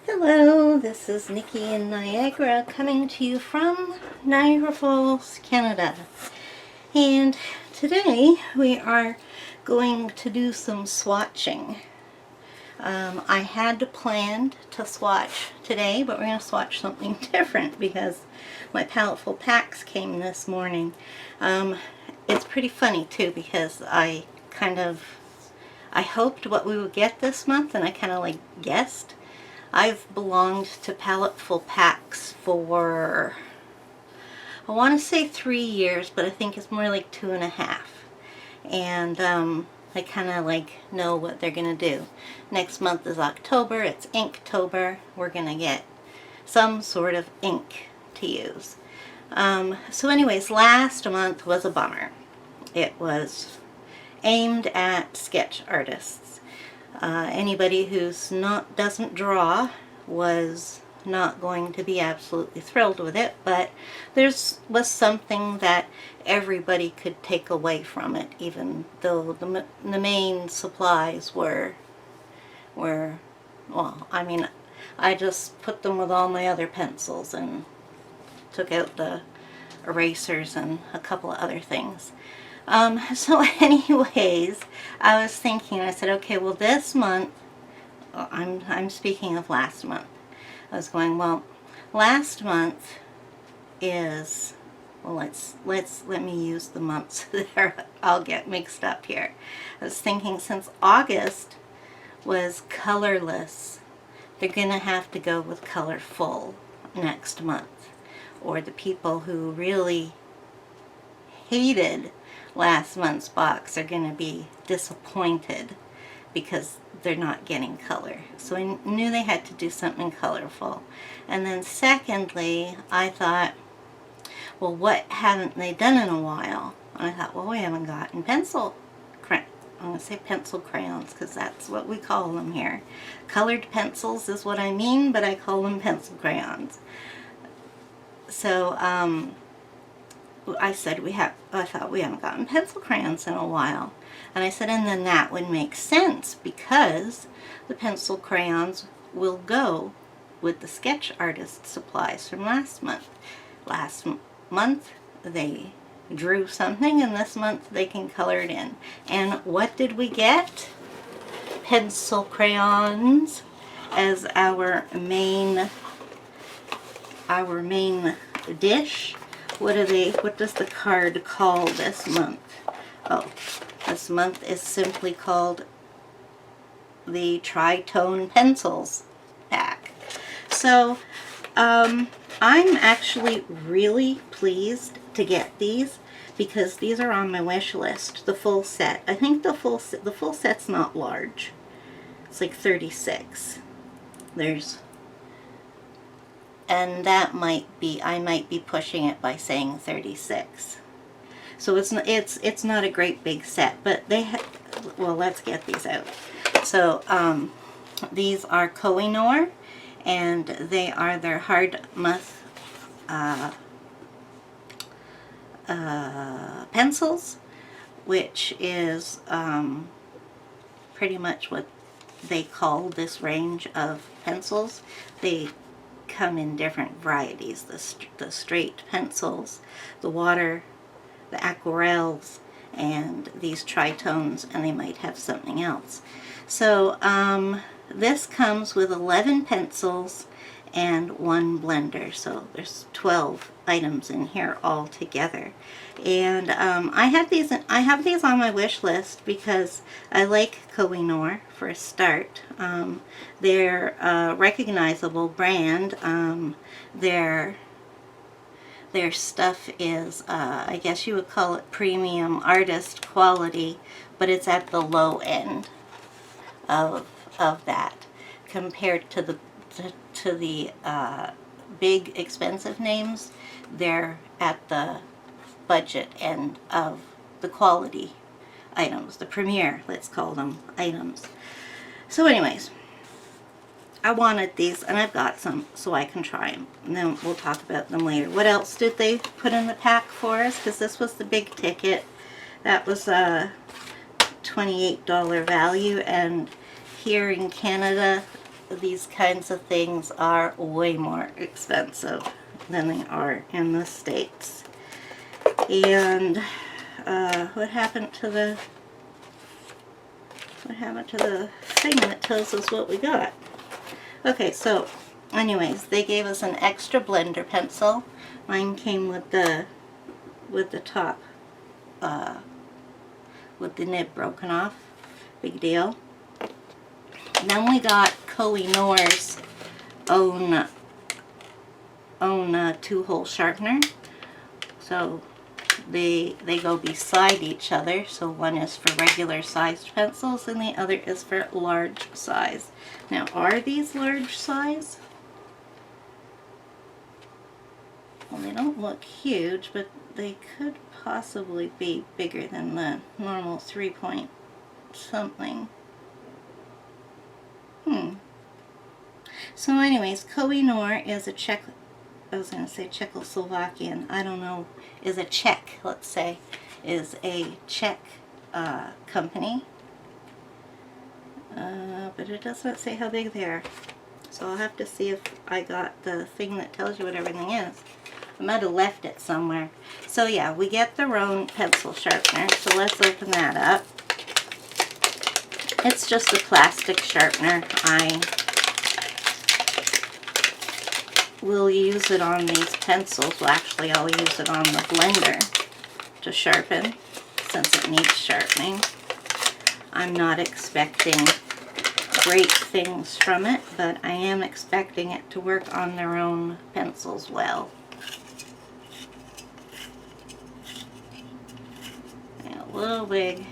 Hello, this is Nikki in Niagara coming to you from Niagara Falls, Canada. And today we are going to do some swatching. I had planned to swatch today, but we're going to swatch something different because my Paletteful packs came this morning. It's pretty funny too because I hoped what we would get this month and I kind of like guessed. I've belonged to Paletteful packs for, I want to say 3 years, but I think it's more like 2.5. And I kind of like know what they're going to do. Next month is October, it's Inktober. We're going to get some sort of ink to use. So anyways, last month was a bummer. It was aimed at sketch artists. Anybody who's doesn't draw was not going to be absolutely thrilled with it, but was something that everybody could take away from it, even though the main supplies were well, I mean, I just put them with all my other pencils and took out the erasers and a couple of other things. So anyways, I was thinking, I said, okay, well this month, I'm speaking of last month. I was going, well, last month is, well, let me use the months there. I'll get mixed up here. I was thinking since August was colorless, they're gonna have to go with colorful next month, or the people who really hated last month's box are going to be disappointed because they're not getting color. So I knew they had to do something colorful. And then secondly, I thought, well, what haven't they done in a while? And I thought, well, we haven't gotten I'm going to say pencil crayons because that's what we call them here. Colored pencils is what I mean, but I call them pencil crayons. So, I said I thought we haven't gotten pencil crayons in a while. And I said, and then that would make sense because the pencil crayons will go with the sketch artist supplies from last month. Last month they drew something and this month they can color it in. And what did we get? Pencil crayons as our main dish. What does the card call this month? Oh, this month is simply called the Tri-Tone Pencils pack. So, I'm actually really pleased to get these because these are on my wish list, the full set. I think the full set's not large. It's like 36. And that might be, I might be pushing it by saying 36. So it's not a great big set, but well, let's get these out. So these are Koh-I-Noor, and they are their hard muth pencils, which is pretty much what they call this range of pencils. They come in different varieties, the straight pencils, the water, the aquarelles, and these Tri-Tones, and they might have something else. So this comes with 11 pencils and 1 blender, so there's 12 items in here all together. And I have these on my wish list because I like Koh-I-Noor for a start. They're a recognizable brand. Their stuff is, I guess you would call it premium artist quality, but it's at the low end of that compared to the big expensive names. They're at the budget end of the quality items, the premier, let's call them, items. So anyways, I wanted these and I've got some so I can try them, and then we'll talk about them later. What else did they put in the pack for us? Because this was the big ticket. That was a $28 value, and here in Canada these kinds of things are way more expensive than they are in the States. And what happened to the thing that tells us what we got? Okay, so anyways, they gave us an extra blender pencil. Mine came with the top, with the nib broken off. Big deal. Then we got Koh-I-Noor's own two-hole sharpener. So they go beside each other. So one is for regular sized pencils and the other is for large size. Now, are these large size? Well, they don't look huge, but they could possibly be bigger than the normal 3-point something. So anyways, Koh-I-Noor is a Czechoslovakian, I don't know, is a Czech, let's say, is a Czech company. But it doesn't say how big they are. So I'll have to see if I got the thing that tells you what everything is. I might have left it somewhere. So yeah, we get the round pencil sharpener. So let's open that up. It's just a plastic sharpener. I will use it on these pencils. Well, actually, I'll use it on the blender to sharpen, since it needs sharpening. I'm not expecting great things from it, but I am expecting it to work on their own pencils well. And a little big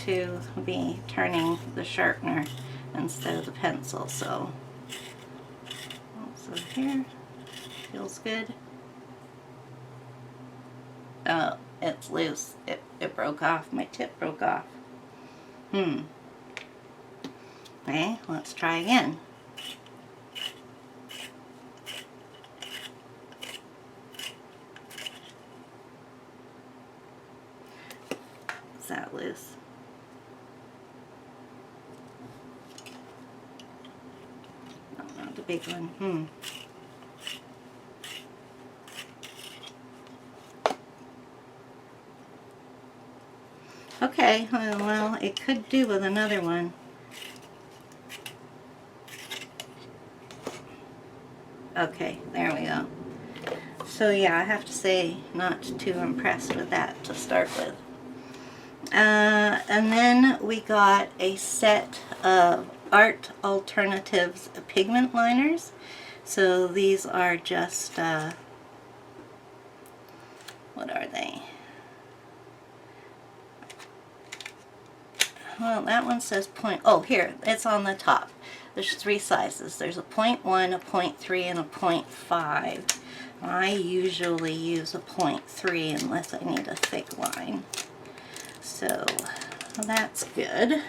to be turning the sharpener instead of the pencil, so here, feels good. Oh, it's loose. It broke off. My tip broke off. Okay, let's try again. Is that loose? No, not the big one. Okay, well, it could do with another one. Okay, there we go. So yeah, I have to say, not too impressed with that to start with. And then we got a set of Alternatives Pigment liners. So these are just, what are they? Well, that one says point, oh, here, it's on the top. There's 3 sizes. There's a 0.1, a 0.3, and a 0.5. I usually use a 0.3 unless I need a thick line. So that's good.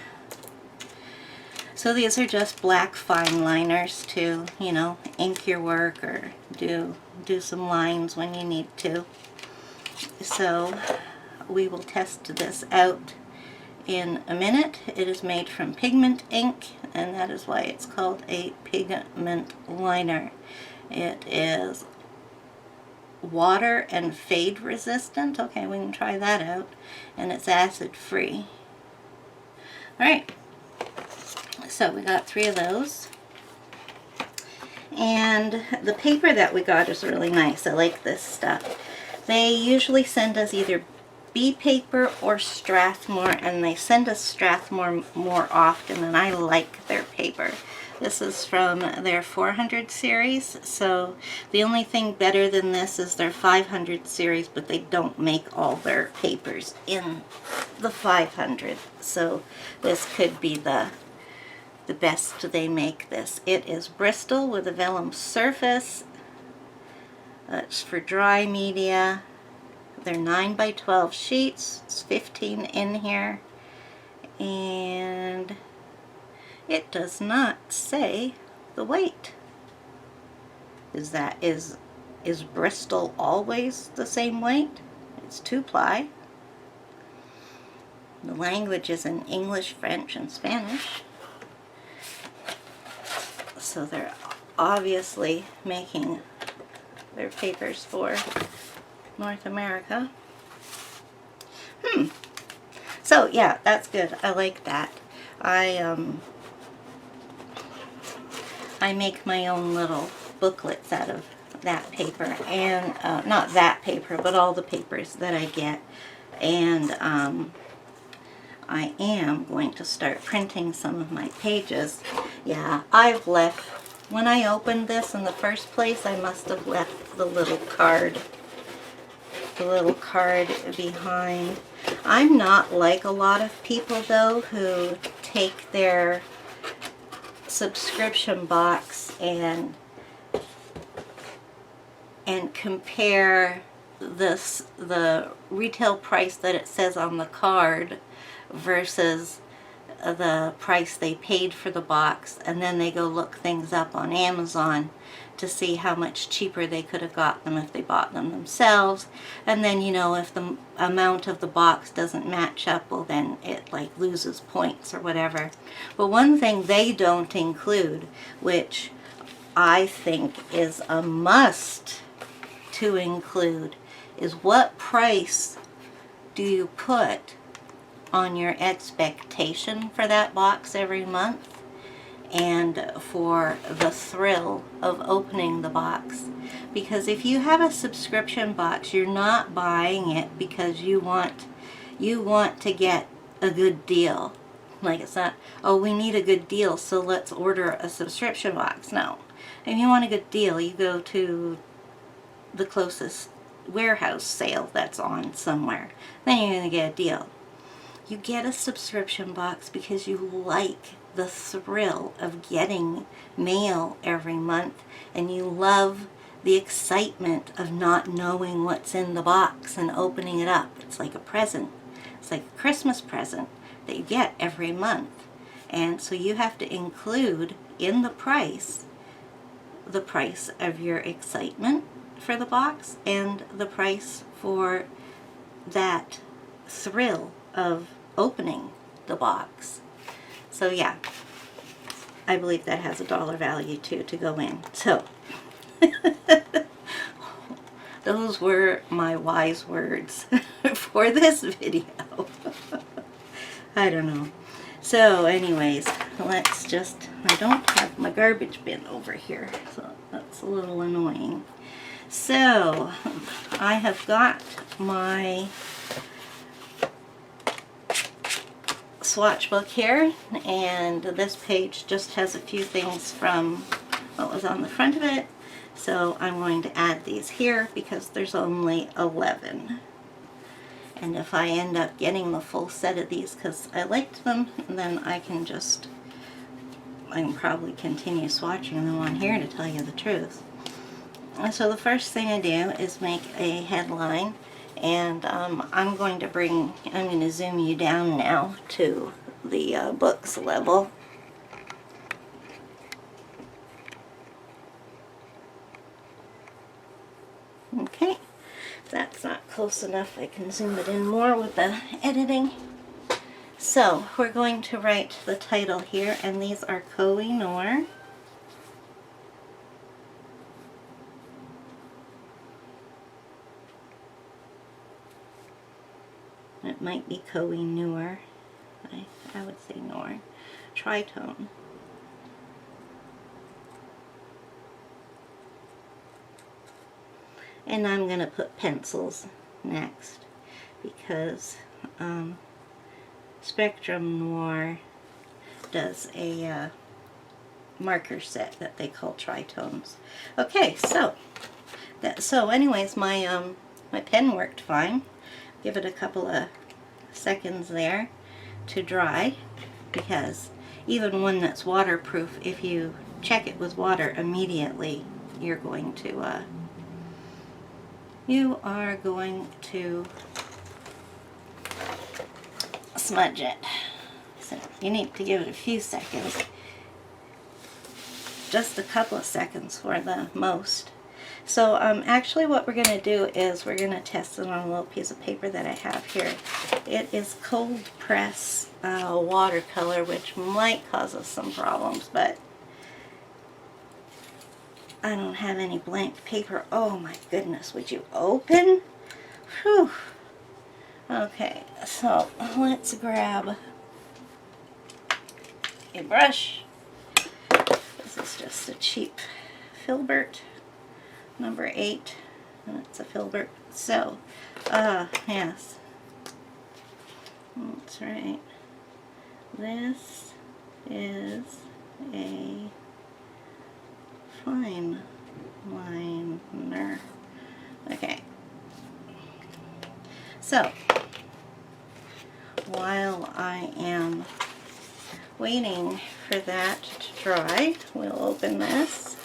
So these are just black fine liners to, you know, ink your work or do some lines when you need to. So we will test this out in a minute. It is made from pigment ink, and that is why it's called a pigment liner. It is water and fade resistant. Okay, we can try that out. And it's acid free. Alright, so we got 3 of those. And the paper that we got is really nice. I like this stuff. They usually send us either B paper or Strathmore, and they send us Strathmore more often, and I like their paper. This is from their 400 series, so the only thing better than this is their 500 series, but they don't make all their papers in the 500, so this could be the best they make this. It is Bristol with a vellum surface. It's for dry media. They're 9 by 12 sheets. It's 15 in here. And it does not say the weight. Is Bristol always the same weight? It's 2-ply. The language is in English, French, and Spanish. So they're obviously making their papers for North America. So yeah, that's good. I like that. I make my own little booklets out of that paper, and not that paper, but all the papers that I get. And I am going to start printing some of my pages. Yeah, I've left, when I opened this in the first place, I must have left the little card behind. I'm not like a lot of people though who take their subscription box and compare the retail price that it says on the card versus the price they paid for the box, and then they go look things up on Amazon to see how much cheaper they could have got them if they bought them themselves. And then, you know, if the amount of the box doesn't match up, well then it like loses points or whatever. But one thing they don't include, which I think is a must to include, is what price do you put on your expectation for that box every month, and for the thrill of opening the box. Because if you have a subscription box, you're not buying it because you want to get a good deal. Like, it's not, oh, we need a good deal, so let's order a subscription box. No. If you want a good deal, you go to the closest warehouse sale that's on somewhere. Then you're going to get a deal. You get a subscription box because you like the thrill of getting mail every month, and you love the excitement of not knowing what's in the box and opening it up. It's like a present. It's like a Christmas present that you get every month. And so you have to include in the price of your excitement for the box and the price for that thrill of opening the box. So yeah, I believe that has a dollar value too to go in. So those were my wise words for this video. I don't know. So anyways, let's just, I don't have my garbage bin over here, so that's a little annoying. So I have got my swatch book here, and this page just has a few things from what was on the front of it, so I'm going to add these here because there's only 11. And if I end up getting the full set of these because I liked them, then I can probably continue swatching them on here, to tell you the truth. And so the first thing I do is make a headline, and I'm going to zoom you down now to the books level. Okay, if that's not close enough, I can zoom it in more with the editing. So we're going to write the title here, and these are Koh-I-Noor. It might be Koh-I-Noor. I would say Noor. Tri-Tone. And I'm going to put pencils next because Spectrum Noir does a marker set that they call Tri-Tones. Okay, so anyways, my pen worked fine. Give it a couple of seconds there to dry, because even one that's waterproof, if you check it with water immediately, you are going to smudge it. So you need to give it a few seconds, just a couple of seconds for the most. So actually what we're going to do is we're going to test it on a little piece of paper that I have here. It is cold press watercolor, which might cause us some problems, but I don't have any blank paper. Oh my goodness, would you open? Whew. Okay, so let's grab a brush. This is just a cheap filbert, number 8, and it's a filbert. So, yes, that's right. This is a fine liner. Okay. So, while I am waiting for that to dry, we'll open this.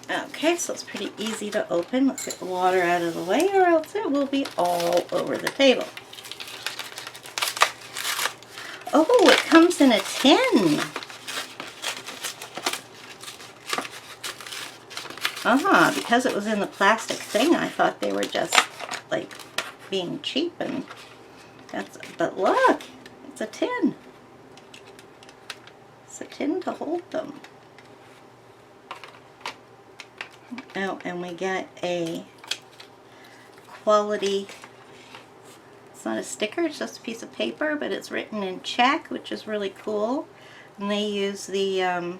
Okay, so it's pretty easy to open. Let's get the water out of the way, or else it will be all over the table. Oh, it comes in a tin. Because it was in the plastic thing, I thought they were just like being cheap, and but look, it's a tin. It's a tin to hold them. Oh, and we get a quality, it's not a sticker, it's just a piece of paper, but it's written in Czech, which is really cool. And they use the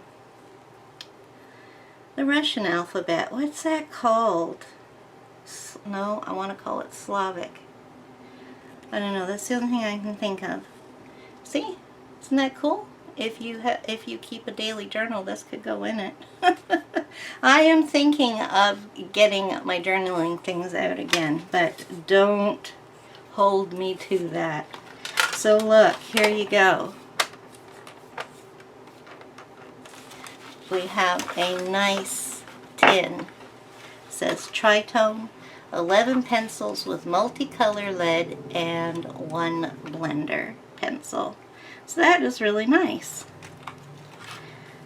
Russian alphabet. What's that called? No, I want to call it Slavic. I don't know, that's the only thing I can think of. See? Isn't that cool? If you keep a daily journal, this could go in it. I am thinking of getting my journaling things out again, but don't hold me to that. So look, here you go. We have a nice tin. It says Tri-Tone, 11 pencils with multicolor lead, and 1 blender pencil. So that is really nice.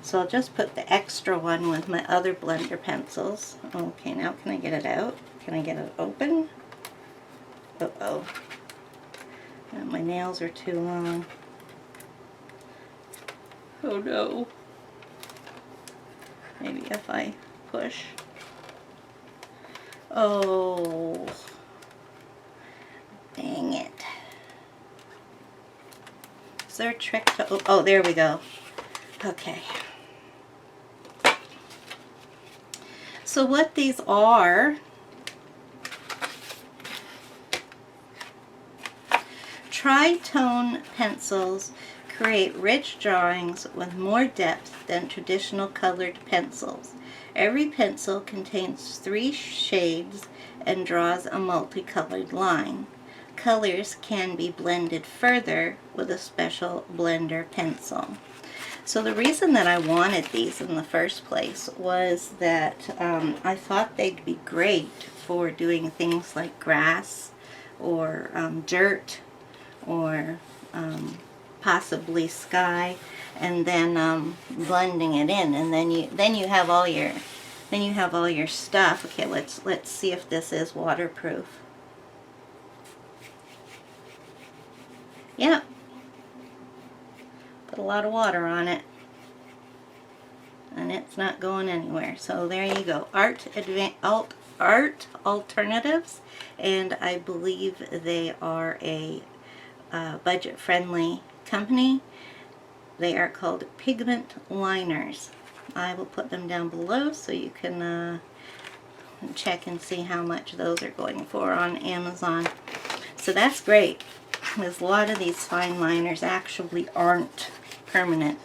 So I'll just put the extra one with my other blender pencils. Okay, now can I get it out? Can I get it open? Uh-oh. My nails are too long. Oh no. Maybe if I push. Oh. Dang it. Is there a trick to... Oh, there we go. Okay. So what these are... Tri-tone pencils create rich drawings with more depth than traditional colored pencils. Every pencil contains 3 shades and draws a multicolored line. Colors can be blended further with a special blender pencil. So the reason that I wanted these in the first place was that I thought they'd be great for doing things like grass or dirt or possibly sky, and then blending it in, and then you have all your stuff. Okay, let's see if this is waterproof. Yeah, put a lot of water on it, and it's not going anywhere. So there you go, Art Alternatives, and I believe they are a budget-friendly company. They are called pigment liners. I will put them down below so you can check and see how much those are going for on Amazon. So that's great, because a lot of these fine liners actually aren't permanent.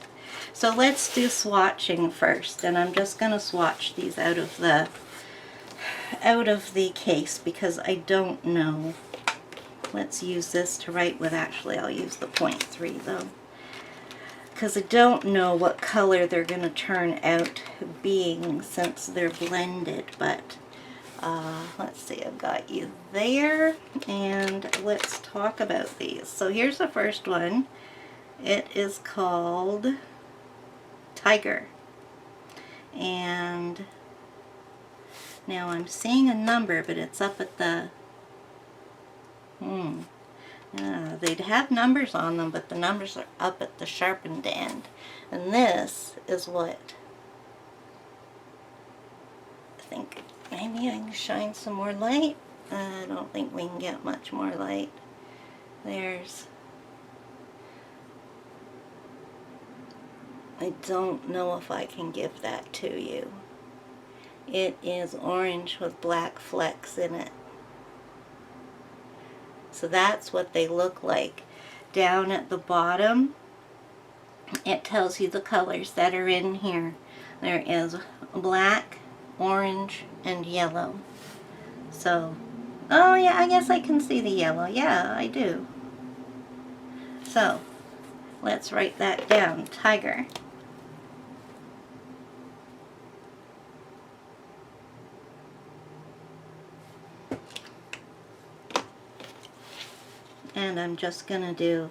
So let's do swatching first, and I'm just going to swatch these out of the case because I don't know. Let's use this to write with. Actually, I'll use the 0.3 though, because I don't know what color they're going to turn out being since they're blended. But let's see, I've got you there, and let's talk about these. So here's the first one. It is called Tiger, and now I'm seeing a number, but it's up at the they'd have numbers on them, but the numbers are up at the sharpened end. And this is what think maybe I can shine some more light. I don't think we can get much more light. I don't know if I can give that to you. It is orange with black flecks in it. So that's what they look like. Down at the bottom, it tells you the colors that are in here. There is black, orange, and yellow. So, oh yeah, I guess I can see the yellow. Yeah, I do. So, let's write that down. Tiger. And I'm just going to do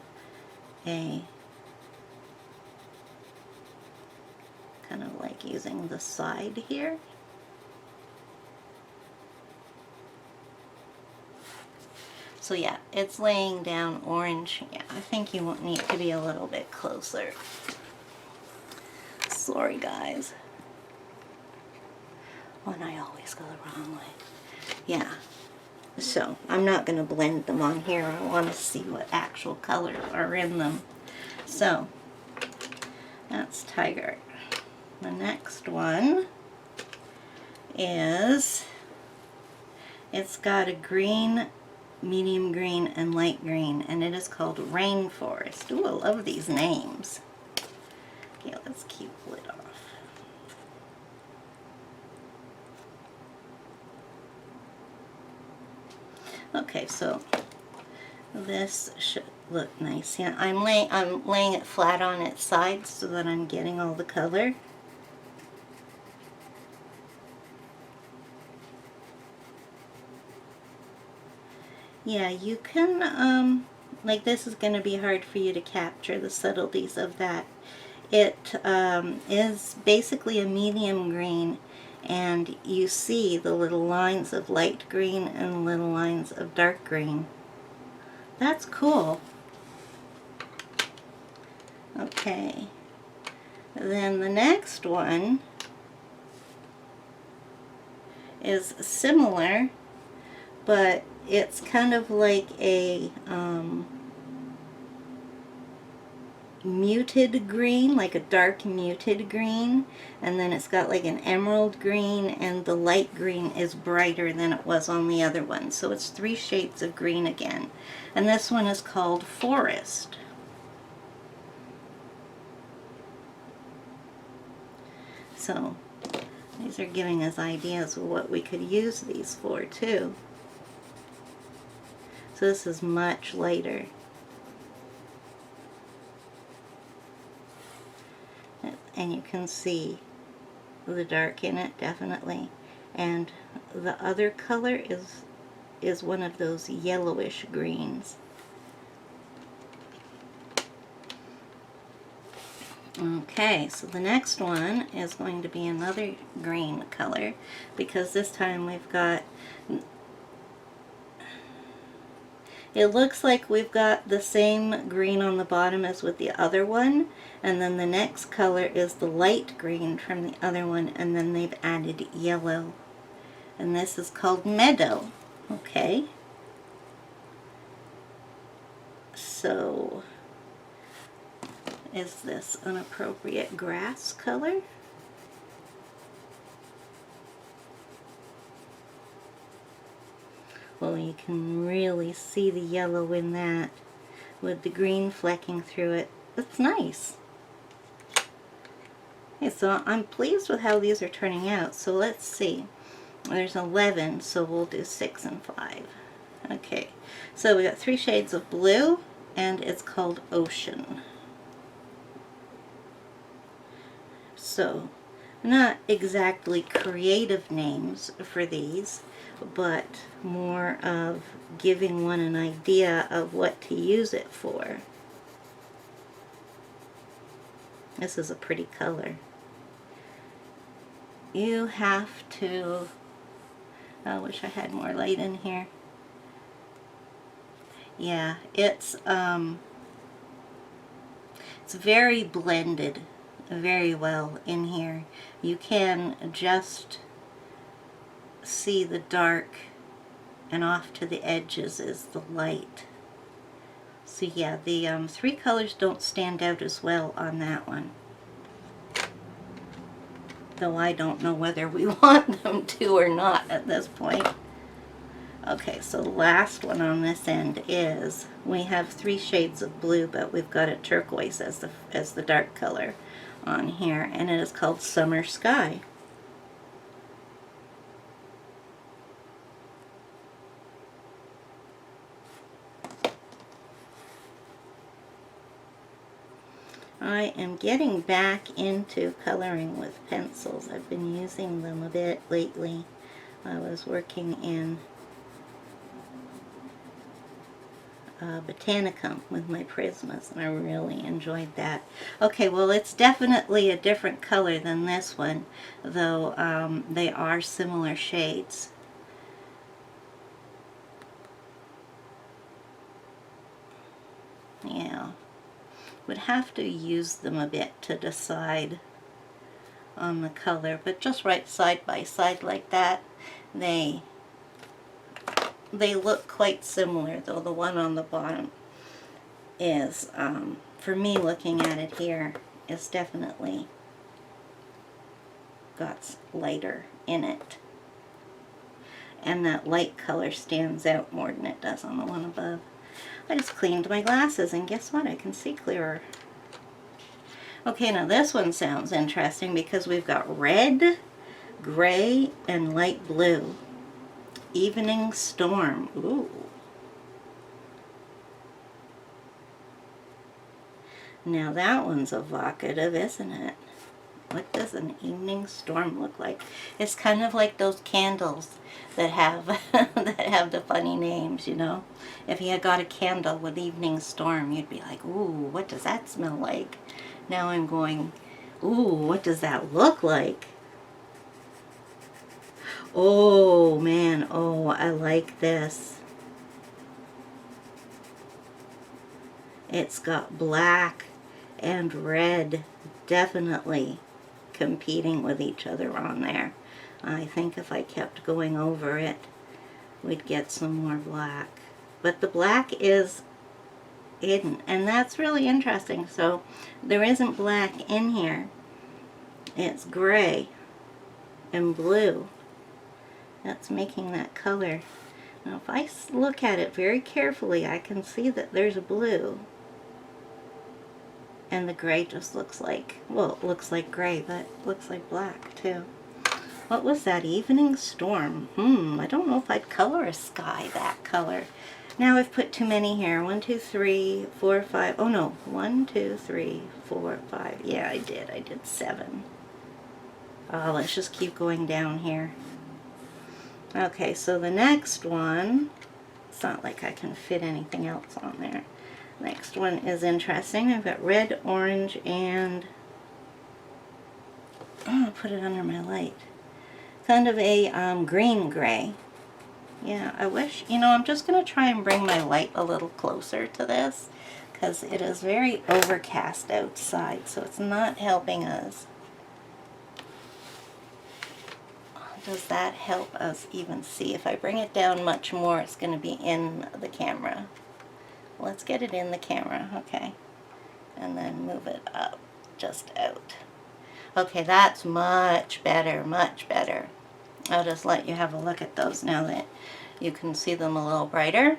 a kind of like using the side here. So yeah, it's laying down orange. Yeah, I think you won't need to be a little bit closer. Sorry guys. When I always go the wrong way. Yeah. So I'm not going to blend them on here. I want to see what actual colors are in them. So that's Tiger. The next one is, it's got a green, medium green, and light green, and it is called Rainforest. Ooh, I love these names. Okay, let's keep the lid off. Okay, so this should look nice. Yeah, I'm laying it flat on its side so that I'm getting all the color. Yeah, you can, like this is going to be hard for you to capture the subtleties of that. It is basically a medium green, and you see the little lines of light green and little lines of dark green. That's cool. Okay. Then the next one is similar, but it's kind of like a muted green, like a dark muted green, and then it's got like an emerald green, and the light green is brighter than it was on the other one. So it's 3 shades of green again. And this one is called Forest. So these are giving us ideas of what we could use these for too. So this is much lighter. And you can see the dark in it, definitely. And the other color is one of those yellowish greens. Okay, so the next one is going to be another green color, because this time we've got, it looks like we've got the same green on the bottom as with the other one, and then the next color is the light green from the other one, and then they've added yellow. And this is called Meadow. Okay. So, is this an appropriate grass color? Well, you can really see the yellow in that with the green flecking through it. That's nice. Okay, so I'm pleased with how these are turning out. So let's see. There's 11, so we'll do 6 and 5. Okay, so we got 3 shades of blue, and it's called Ocean. So, not exactly creative names for these, but more of giving one an idea of what to use it for. This is a pretty color. You have to, I wish I had more light in here. Yeah, it's very blended very well in here. You can just see the dark, and off to the edges is the light. So yeah, the three colors don't stand out as well on that one. Though I don't know whether we want them to or not at this point. Okay, so the last one on this end is, we have 3 shades of blue, but we've got a turquoise as the dark color on here, and it is called Summer Sky. I am getting back into coloring with pencils. I've been using them a bit lately. I was working in Botanicum with my Prismas, and I really enjoyed that. Okay, well, it's definitely a different color than this one, though they are similar shades. Yeah. Would have to use them a bit to decide on the color, but just right side by side like that, they look quite similar, though the one on the bottom is, for me looking at it here, is definitely got lighter in it. And that light color stands out more than it does on the one above. I just cleaned my glasses, and guess what? I can see clearer. Okay, now this one sounds interesting because we've got red, gray, and light blue. Evening Storm. Ooh. Now that one's evocative, isn't it? What does an evening storm look like? It's kind of like those candles that have that have the funny names, you know. If you had got a candle with evening storm, you'd be like, ooh, what does that smell like? Now I'm going, ooh, what does that look like? Oh man, oh, I like this. It's got black and red, definitely competing with each other on there. I think if I kept going over it, we'd get some more black. But the black is hidden, and that's really interesting. So there isn't black in here. It's gray and blue. That's making that color. Now if I look at it very carefully, I can see that there's a blue. And the gray just looks like, well, it looks like gray, but it looks like black too. What was that? Evening Storm. I don't know if I'd color a sky that color. Now I've put too many here. 1, 2, 3, 4, 5. Oh no. 1, 2, 3, 4, 5. Yeah, I did. I did 7. Let's just keep going down here. Okay, so the next one, it's not like I can fit anything else on there. Next one is interesting. I've got red, orange, and I'll put it under my light. Kind of a green gray. Yeah, I wish, you know, I'm just going to try and bring my light a little closer to this because it is very overcast outside, so it's not helping us. Does that help us even see? If I bring it down much more, it's going to be in the camera. Let's get it in the camera, okay. And then move it up, just out. Okay, that's much better, much better. I'll just let you have a look at those now that you can see them a little brighter.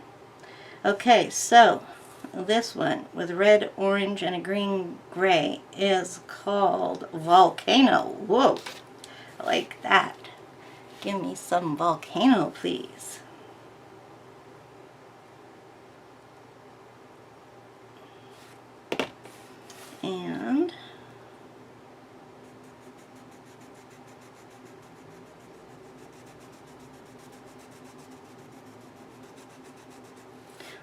Okay, so this one with red, orange, and a green gray is called Volcano. Whoa, I like that. Give me some Volcano, please. And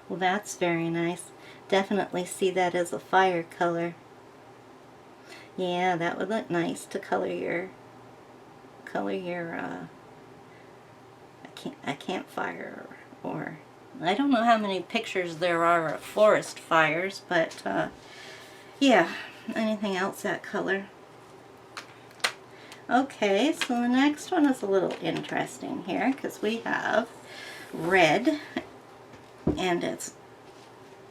well, that's very nice. Definitely see that as a fire color. Yeah, that would look nice to color your a campfire, or I don't know how many pictures there are of forest fires, but yeah, anything else that color. Okay, so the next one is a little interesting here because we have red, and it's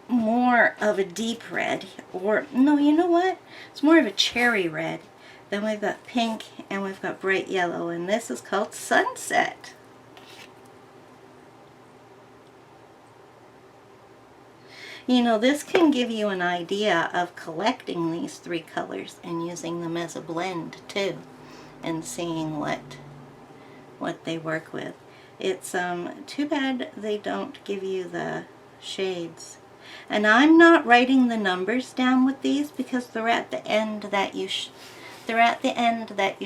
more of a deep red, or no, you know what? It's more of a cherry red. Then we've got pink and we've got bright yellow, and this is called Sunset. You know, this can give you an idea of collecting these three colors and using them as a blend too, and seeing what they work with. It's too bad they don't give you the shades. And I'm not writing the numbers down with these because they're at the end that you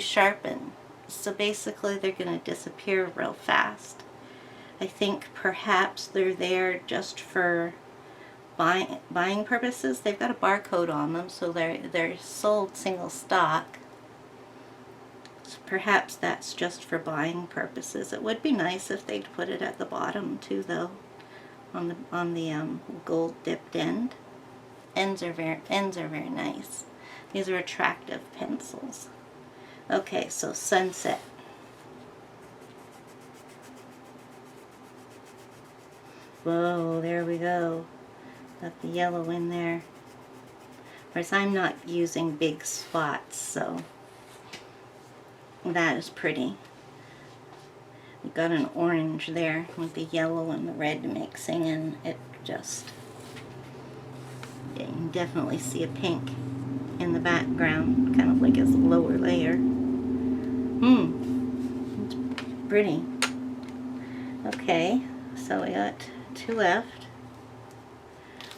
sharpen. So basically they're going to disappear real fast. I think perhaps they're there just for buying purposes. They've got a barcode on them, so they're sold single stock. So perhaps that's just for buying purposes. It would be nice if they'd put it at the bottom too, though, on the gold dipped end. Ends are very nice. These are attractive pencils. Okay, so Sunset. Whoa, there we go. Got the yellow in there. Of course, I'm not using big spots, so that is pretty. We've got an orange there with the yellow and the red mixing, and it just, yeah, you can definitely see a pink in the background, kind of like as a lower layer. It's pretty. Okay, so we got two left.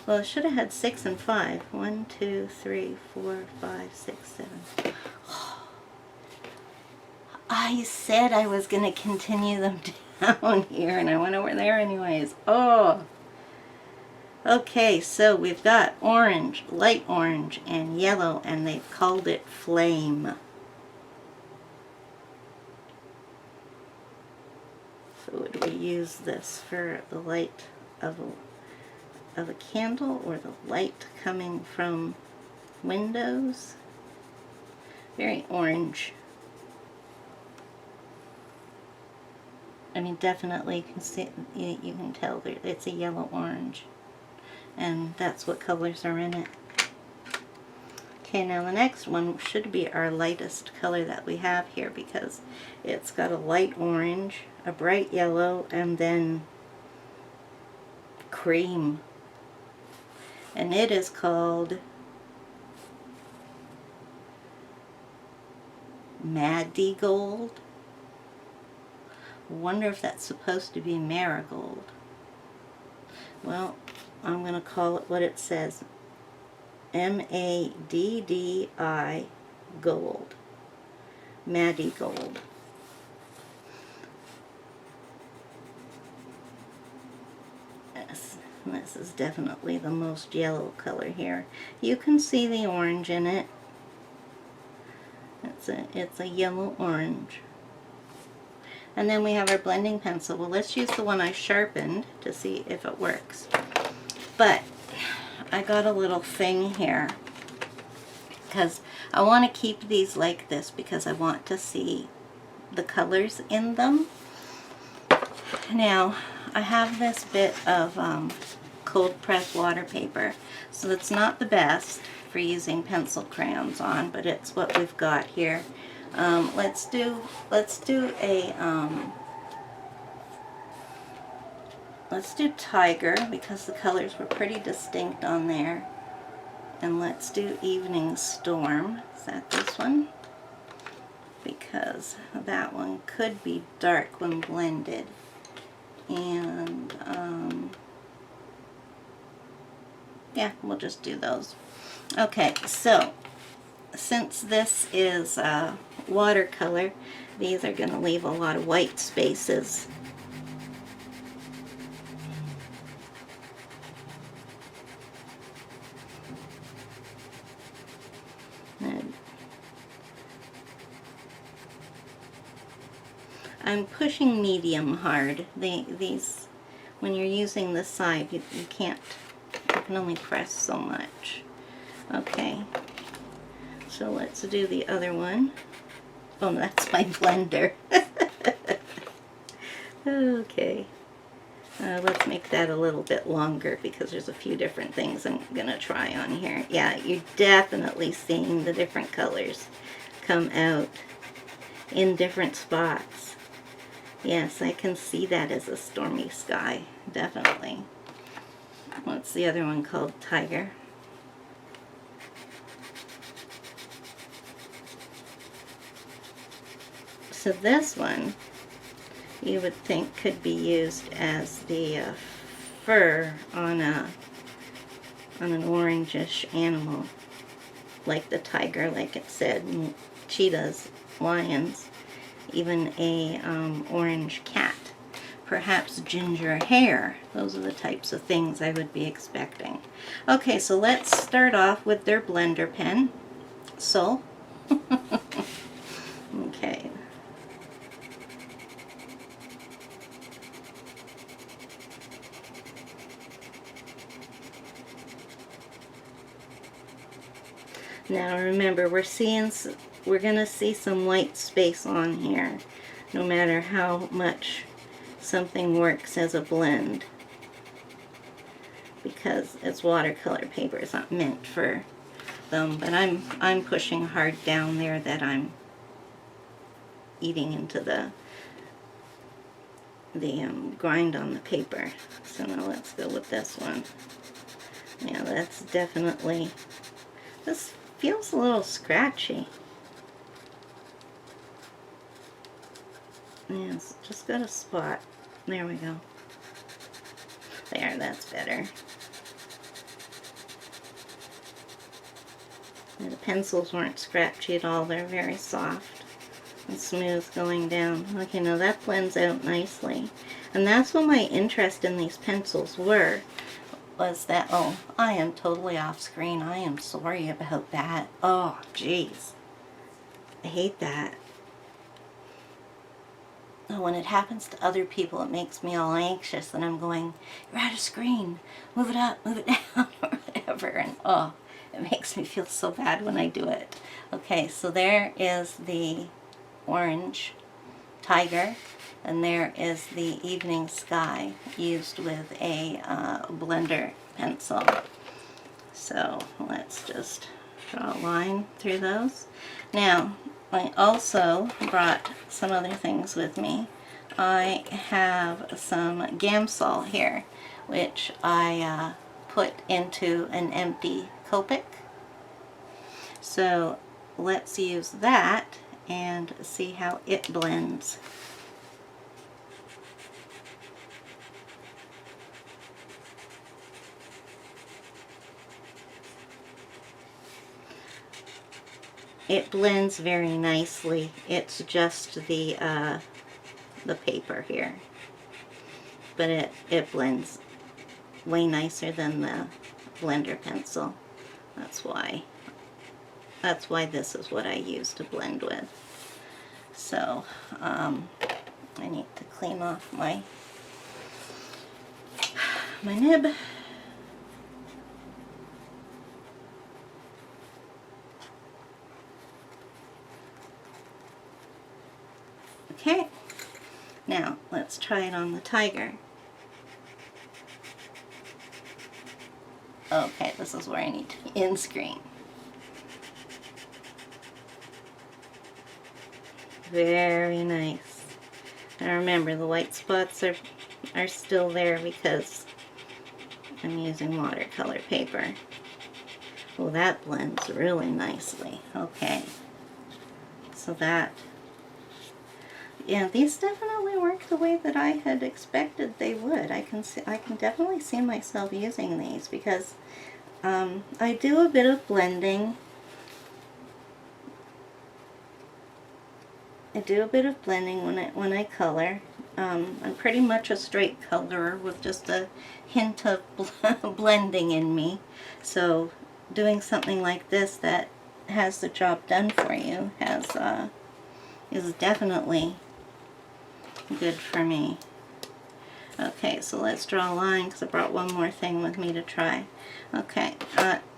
Well, I should have had 6 and 5. 1, 2, 3, 4, 5, 6, 7. I said I was going to continue them down here, and I went over there anyways. Oh! Okay, so we've got orange, light orange, and yellow, and they've called it Flame. So would we use this for the light of a candle, or the light coming from windows? Very orange. I mean, definitely you can see, you can tell that it's a yellow orange, and that's what colors are in it. Okay, now the next one should be our lightest color that we have here, because it's got a light orange, a bright yellow, and then cream. And it is called Maddy Gold. Wonder if that's supposed to be marigold. Well, I'm going to call it what it says. M-A-D-D-I Gold. Maddy Gold. Yes, this is definitely the most yellow color here. You can see the orange in it. It's a yellow orange. And then we have our blending pencil. Well, let's use the one I sharpened to see if it works. But I got a little thing here because I want to keep these like this because I want to see the colors in them. Now, I have this bit of cold press water paper, so it's not the best for using pencil crayons on, but it's what we've got here. Let's do Tiger, because the colors were pretty distinct on there. And let's do Evening Storm. Is that this one? Because that one could be dark when blended. And yeah, we'll just do those. Okay, so since this is watercolor, these are going to leave a lot of white spaces. And I'm pushing medium hard. These, when you're using this side, you can't, you can only press so much. Okay. So let's do the other one. Oh, that's my blender. Okay. Let's make that a little bit longer because there's a few different things I'm going to try on here. Yeah, you're definitely seeing the different colors come out in different spots. Yes, I can see that as a stormy sky, definitely. What's the other one called? Tiger. So this one, you would think could be used as the fur on an orangish animal, like the tiger, like it said, and cheetahs, lions, even a orange cat, perhaps ginger hair. Those are the types of things I would be expecting. Okay, so let's start off with their blender pen. So, okay. Now remember, we're gonna see some white space on here, no matter how much something works as a blend, because it's watercolor paper. It's not meant for them, but I'm pushing hard down there that I'm eating into the grind on the paper. So now let's go with this one. Yeah, that's definitely, this feels a little scratchy. Yes, just got a spot. There we go. There, that's better. And the pencils weren't scratchy at all. They're very soft and smooth going down. Okay, now that blends out nicely. And that's what my interest in these pencils was that, oh, I am totally off screen. I am sorry about that. Oh, jeez. I hate that. Oh, when it happens to other people, it makes me all anxious, and I'm going, you're out of screen. Move it up, move it down, or whatever. And oh, it makes me feel so bad when I do it. Okay, so there is the orange tiger, and there is the evening sky used with a blender pencil. So let's just draw a line through those. Now, I also brought some other things with me. I have some Gamsol here, which I put into an empty Copic. So let's use that and see how it blends. It blends very nicely. It's just the paper here, but it blends way nicer than the blender pencil. That's why this is what I use to blend with. So I need to clean off my nib. Okay, now let's try it on the tiger. Okay, this is where I need to be in screen. Very nice. And remember, the white spots are still there because I'm using watercolor paper. Well, that blends really nicely. Okay, so that, yeah, these definitely work the way that I had expected they would. I can definitely see myself using these because I do a bit of blending. I do a bit of blending when I color. I'm pretty much a straight colorer with just a hint of blending in me. So doing something like this that has the job done for you is definitely good for me. Okay, so let's draw a line because I brought one more thing with me to try. Okay,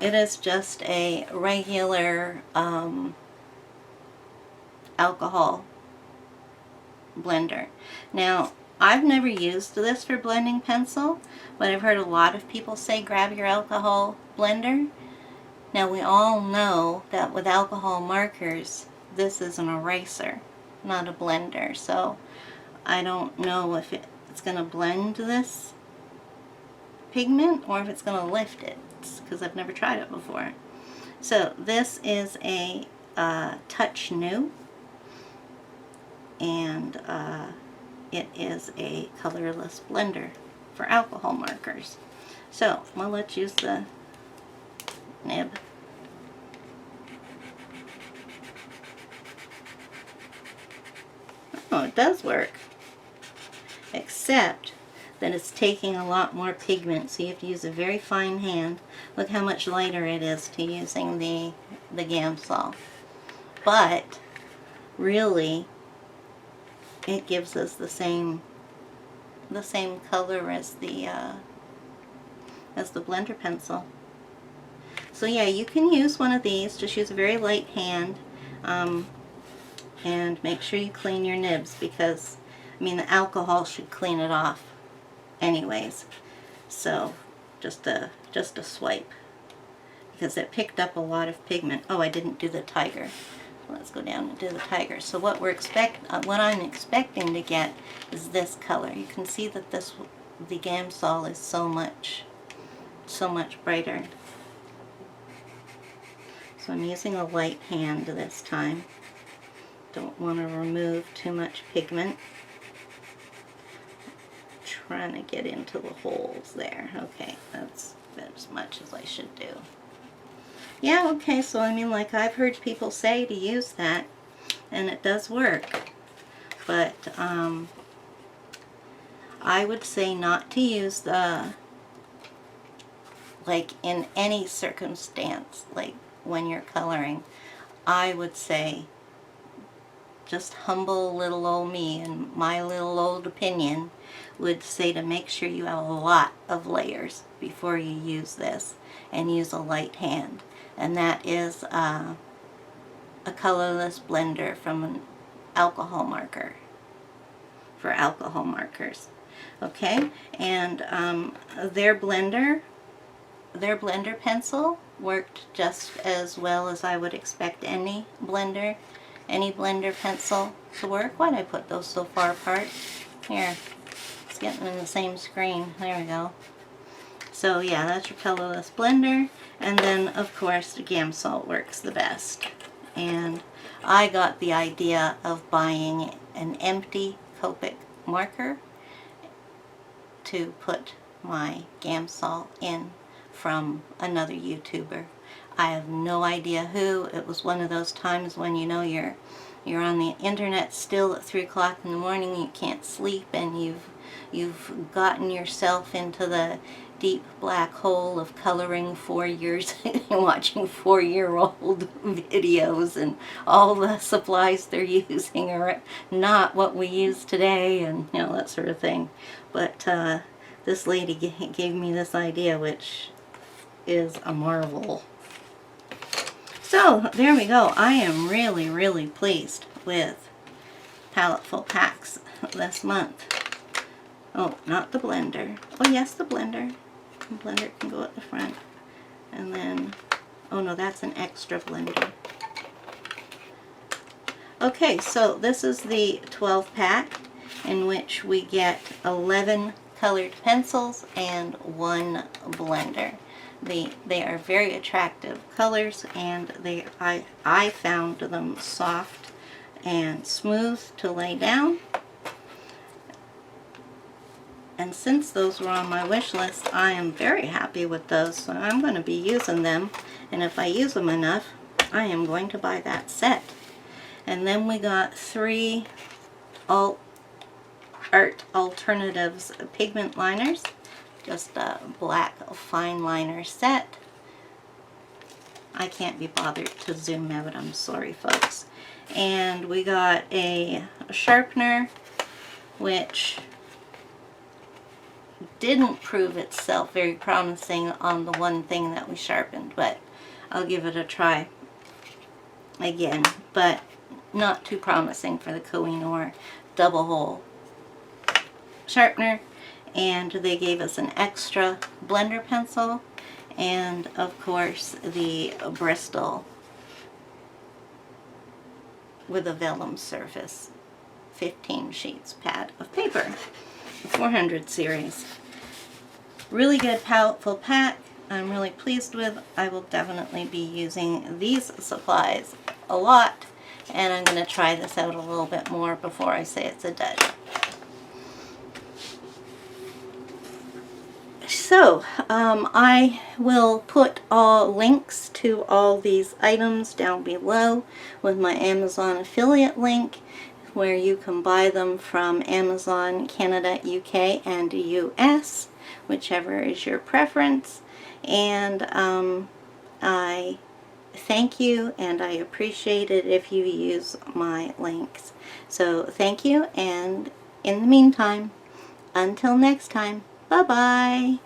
it is just a regular alcohol blender. Now, I've never used this for blending pencil, but I've heard a lot of people say grab your alcohol blender. Now, we all know that with alcohol markers, this is an eraser, not a blender. So I don't know if it's going to blend this pigment or if it's going to lift it, because I've never tried it before. So this is a Touch New, and it is a colorless blender for alcohol markers. So well, let's use the nib. Oh, it does work, except that it's taking a lot more pigment, so you have to use a very fine hand. Look how much lighter it is to using the Gamsol. But really, it gives us the same color as the blender pencil. So yeah, you can use one of these. Just use a very light hand, and make sure you clean your nibs, because I mean the alcohol should clean it off anyways. So just a swipe, because it picked up a lot of pigment. Oh, I didn't do the tiger. Let's go down and do the tiger. So what what I'm expecting to get is this color. You can see that the Gamsol is so much brighter. So I'm using a light hand this time. Don't want to remove too much pigment. Trying to get into the holes there. Okay, that's as much as I should do. Yeah, okay, so I mean, like, I've heard people say to use that, and it does work. But I would say not to use the, like, in any circumstance, like when you're coloring. I would say, just humble little old me and my little old opinion would say to make sure you have a lot of layers before you use this, and use a light hand. And that is a colorless blender from an alcohol marker, for alcohol markers. Okay, and their blender pencil worked just as well as I would expect any blender pencil to work. Why'd I put those so far apart? Here, it's getting in the same screen. There we go. So yeah, that's your colorless blender. And then of course the Gamsol works the best. And I got the idea of buying an empty Copic marker to put my Gamsol in from another YouTuber. I have no idea who. It was one of those times when you know you're on the internet still at 3 o'clock in the morning, you can't sleep, and you've gotten yourself into the deep black hole of coloring 4 years and watching 4-year-old videos, and all the supplies they're using are not what we use today, and you know, that sort of thing. But this lady gave me this idea, which is a marvel. So there we go. I am really, really pleased with Paletteful packs this month. Oh, not the blender. Oh yes, the blender. The blender can go at the front. And then, oh no, that's an extra blender. Okay, so this is the 12 pack, in which we get 11 colored pencils and 1 blender. They are very attractive colors, and I found them soft and smooth to lay down. And since those were on my wish list, I am very happy with those, so I'm going to be using them. And if I use them enough, I am going to buy that set. And then we got 3 Alternatives Pigment liners. Just a Black Fineliner Set. I can't be bothered to zoom out, I'm sorry folks. And we got a sharpener, which didn't prove itself very promising on the one thing that we sharpened, but I'll give it a try again. But not too promising for the Koh-I-Noor double hole sharpener. And they gave us an extra blender pencil, and of course the Bristol with a vellum surface 15 sheets pad of paper, 400 series. Really good Paletteful pack. I'm really pleased with. I will definitely be using these supplies a lot, and I'm going to try this out a little bit more before I say it's a dud. So, I will put all links to all these items down below with my Amazon affiliate link, where you can buy them from Amazon Canada, UK, and US, whichever is your preference. And I thank you, and I appreciate it if you use my links. So thank you, and in the meantime, until next time, bye-bye.